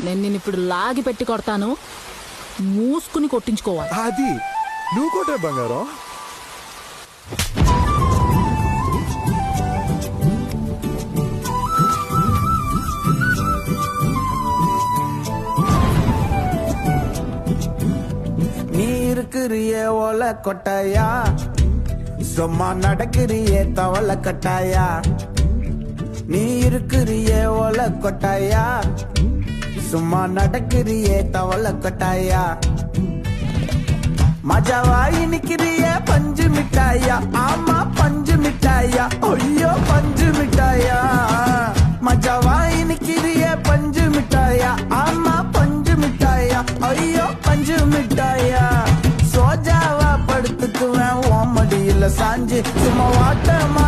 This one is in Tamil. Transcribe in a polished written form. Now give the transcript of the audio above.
నేను నిన్ను ఇప్పుడు లాగి పెట్టి కొడతాను, మూసుకుని కొట్టించుకోవాలి. అది నువ్వు కొట్టే బంగారం. நீ இருக்கிறியே ஓல கொட்டாயா, சும்மா நடக்கிறியே தவள கட்டாயா. நீ இருக்கிறியே ஓல கொட்டாயா, சும்மா நடக்கிறியே தவள கட்டாயா. மஜாவாய் நிக்கிறியே பஞ்சு மிட்டாயா, ஆமா பஞ்சு மிட்டாயா, ஐயோ பஞ்சு மிட்டாயா. மஜாவாய் நிக்கிறியே பஞ்சு மிட்டாயா, ஆமா பஞ்சு மிட்டாயா, ஐயோ பஞ்சு மிட்டாயா. சோஜாவா படுத்துக்குவேன் ஓமடியில சாஞ்சு, சும்மா வாட்டமா